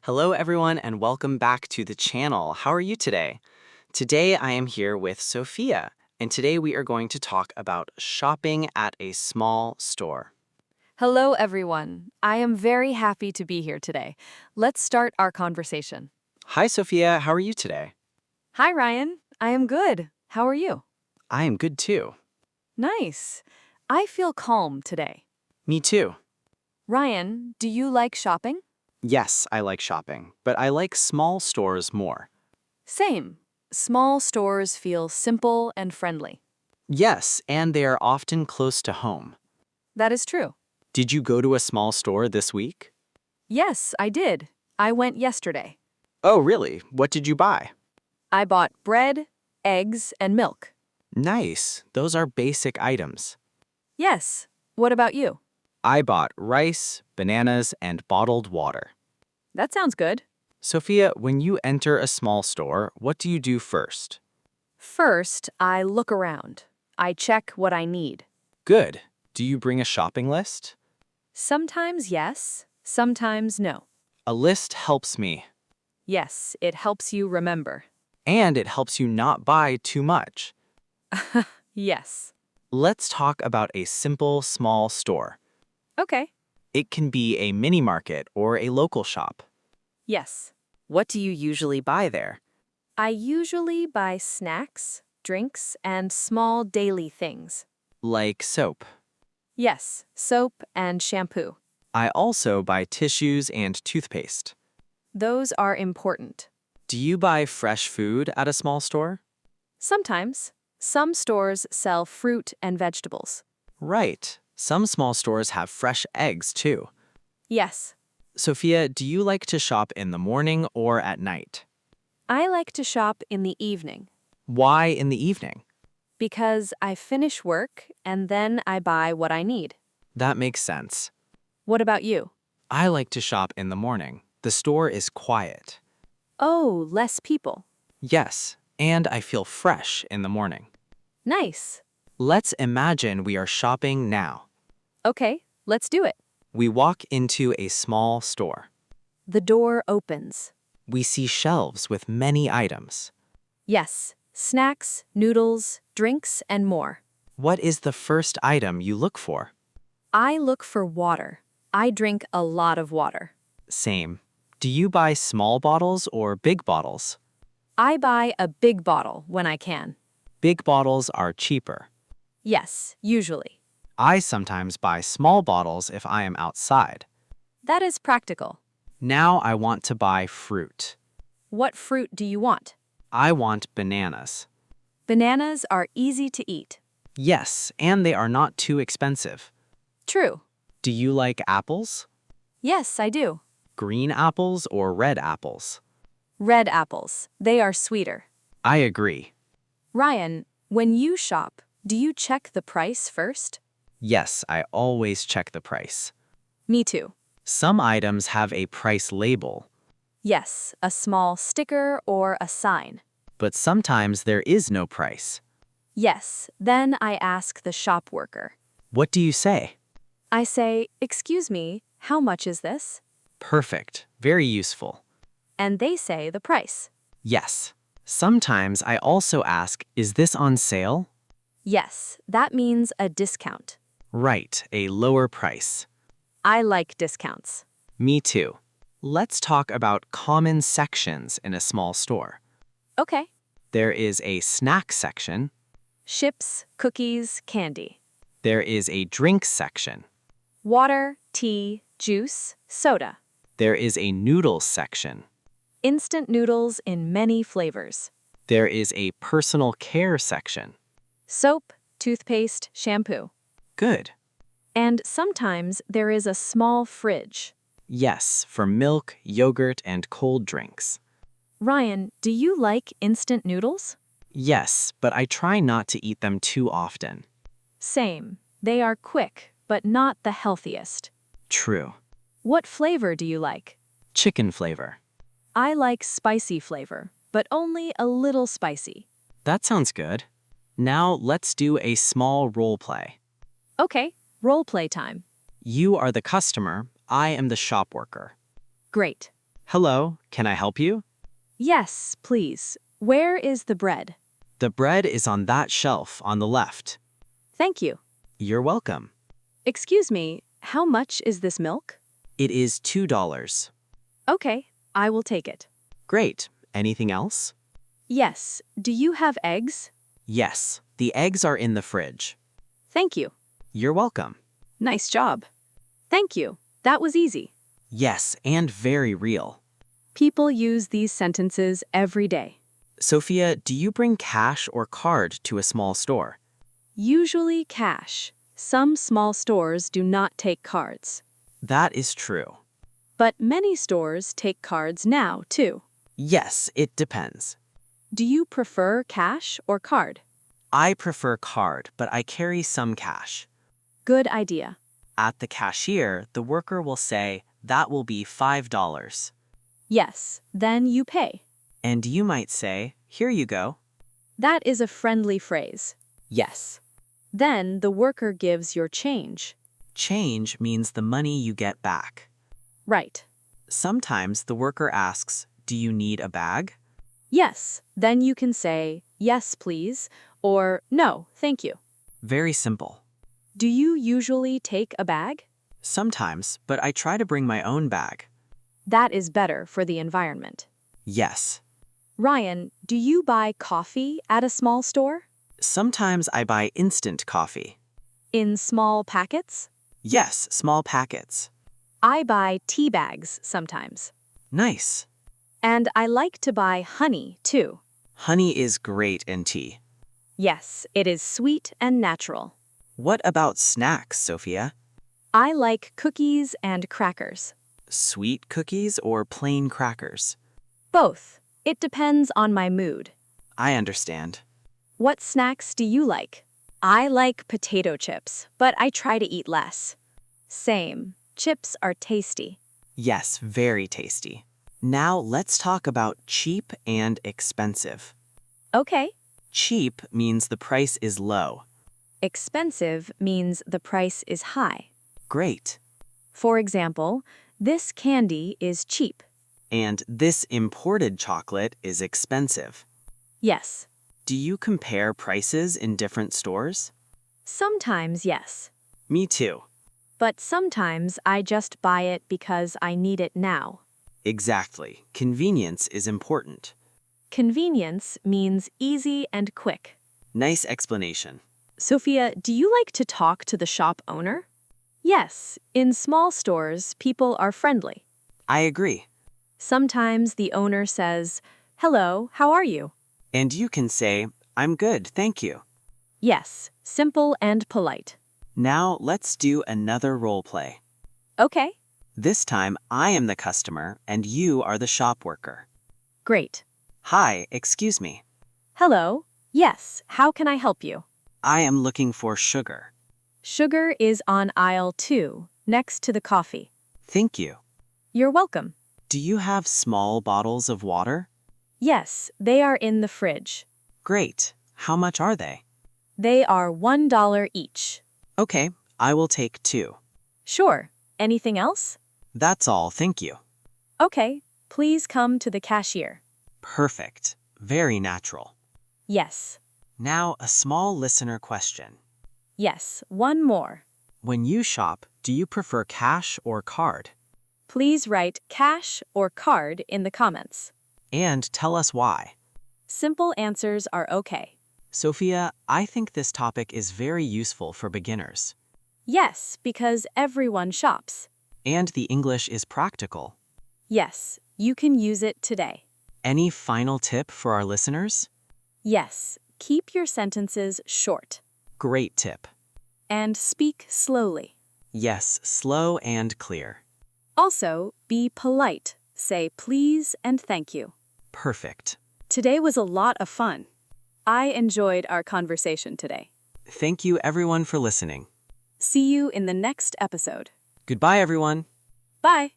Hello, everyone, and welcome back to the channel. How are you today? Today, I am here with Sophia, and today we are going to talk about shopping at a small store. Hello, everyone. I am very happy to be here today. Let's start our conversation. Hi, Sophia. How are you today? Hi, Ryan. I am good. How are you? I am good too. Nice. I feel calm today. Me too. Ryan, do you like shopping? Yes, I like shopping, but I like small stores more. Same. Small stores feel simple and friendly. Yes, and they are often close to home. That is true. Did you go to a small store this week? Yes, I did. I went yesterday. Oh, really? What did you buy? I bought bread, eggs, and milk. Nice. Those are basic items. Yes. What about you? I bought rice, bananas, and bottled water. That sounds good. Sophia, when you enter a small store, what do you do first? First, I look around. I check what I need. Good. Do you bring a shopping list? Sometimes yes, sometimes no. A list helps me, Yes, it helps you remember. and it helps you not buy too much. Yes. Let's talk about a simple small store. Okay. It can be a mini market or a local shop. Yes. What do you usually buy there? I usually buy snacks, drinks, and small daily things. Like soap. Yes, soap and shampoo. I also buy tissues and toothpaste. Those are important. Do you buy fresh food at a small store? Sometimes, some stores sell fruit and vegetables. Right. Some small stores have fresh eggs too. Yes. Sophia, do you like to shop in the morning or at night? I like to shop in the evening Why in the evening? because I finish work and then I buy what I need. That makes sense. What about you? I like to shop in the morning. The store is quiet. Oh, less people. Yes, and I feel fresh in the morning. Nice. Let's imagine we are shopping now. Okay, let's do it. We walk into a small store. The door opens. We see shelves with many items. Yes, snacks, noodles, drinks, and more. What is the first item you look for? I look for water. I drink a lot of water. Same. Do you buy small bottles or big bottles? I buy a big bottle when I can. Big bottles are cheaper. Yes, usually. I sometimes buy small bottles if I am outside. That is practical. Now I want to buy fruit. What fruit do you want? I want bananas. Bananas are easy to eat. Yes, and they are not too expensive. True. Do you like apples? Yes, I do. Green apples or red apples? Red apples. They are sweeter. I agree. Ryan, when you shop, do you check the price first? Yes, I always check the price. Me too. Some items have a price label, Yes, a small sticker or a sign. but sometimes there is no price. Yes, then I ask the shop worker. What do you say? I say, "Excuse me, how much is this?" Perfect. Very useful. And they say the price. Yes. Sometimes I also ask, is this on sale? Yes, that means a discount. Right, a lower price. I like discounts. Me too. Let's talk about common sections in a small store. Okay. There is a snack section. Chips, cookies, candy. There is a drink section. Water, tea, juice, soda. There is a noodles section. Instant noodles in many flavors. There is a personal care section. Soap, toothpaste, shampoo. Good. And sometimes there is a small fridge. Yes, for milk, yogurt, and cold drinks. Ryan, do you like instant noodles? Yes, but I try not to eat them too often. Same. They are quick, but not the healthiest. True. What flavor do you like? Chicken flavor. I like spicy flavor, but only a little spicy. That sounds good. Now let's do a small role play. Okay, role play time. You are the customer, I am the shop worker. Great. Hello, can I help you? Yes, please. Where is the bread? The bread is on that shelf on the left. Thank you. You're welcome. Excuse me, how much is this milk? It is $2. Okay, I will take it. Great. Anything else? Yes, do you have eggs? Yes, the eggs are in the fridge. Thank you. You're welcome. Nice job. Thank you. That was easy. Yes, and very real. People use these sentences every day. Sophia, do you bring cash or card to a small store? Usually cash. Some small stores do not take cards. That is true. But many stores take cards now, too. Yes, it depends. Do you prefer cash or card? I prefer card, but I carry some cash. Good idea. At the cashier, the worker will say, that will be $5. Yes, then you pay. And you might say, here you go. That is a friendly phrase. Yes. Then the worker gives your change. Change means the money you get back. Right. Sometimes the worker asks, do you need a bag? Yes, then you can say, yes, please, or no, thank you. Very simple. Do you usually take a bag? Sometimes, but I try to bring my own bag. That is better for the environment. Yes. Ryan, do you buy coffee at a small store? Sometimes I buy instant coffee. In small packets? Yes, small packets. I buy tea bags sometimes. Nice. And I like to buy honey, too. Honey is great in tea. Yes, it is sweet and natural. What about snacks, Sophia? I like cookies and crackers. Sweet cookies or plain crackers? Both. It depends on my mood. I understand. What snacks do you like? I like potato chips, but I try to eat less. Same. Chips are tasty. Yes, very tasty. Now let's talk about cheap and expensive. Okay. Cheap means the price is low. Expensive means the price is high. Great. For example, this candy is cheap. And this imported chocolate is expensive. Yes. Do you compare prices in different stores? Sometimes, yes. Me too. But sometimes I just buy it because I need it now. Exactly. Convenience is important. Convenience means easy and quick. Nice explanation. Sophia, do you like to talk to the shop owner? Yes, in small stores, people are friendly. I agree. Sometimes the owner says, "Hello, how are you?" And you can say, I'm good, thank you. Yes, simple and polite. Now let's do another role play. Okay, This time I am the customer and you are the shop worker. great. Hi, excuse me. Hello, yes, how can I help you? I am looking for sugar. Sugar is on aisle 2, next to the coffee. Thank you. You're welcome. Do you have small bottles of water? Yes, they are in the fridge. Great. How much are they? They are $1 each. Okay, I will take 2. Sure. Anything else? That's all, thank you. Okay, please come to the cashier. Perfect. Very natural. Yes. Now a small listener question. Yes, one more. When you shop, do you prefer cash or card? Please write cash or card in the comments. And tell us why. Simple answers are okay. Sophia, I think this topic is very useful for beginners. Yes, because everyone shops. And the English is practical. Yes, you can use it today. Any final tip for our listeners? Yes, keep your sentences short. Great tip. And speak slowly. Yes, slow and clear. Also, be polite. Say please and thank you. Perfect. Today was a lot of fun. I enjoyed our conversation today. Thank you everyone for listening. See you in the next episode. Goodbye everyone. Bye.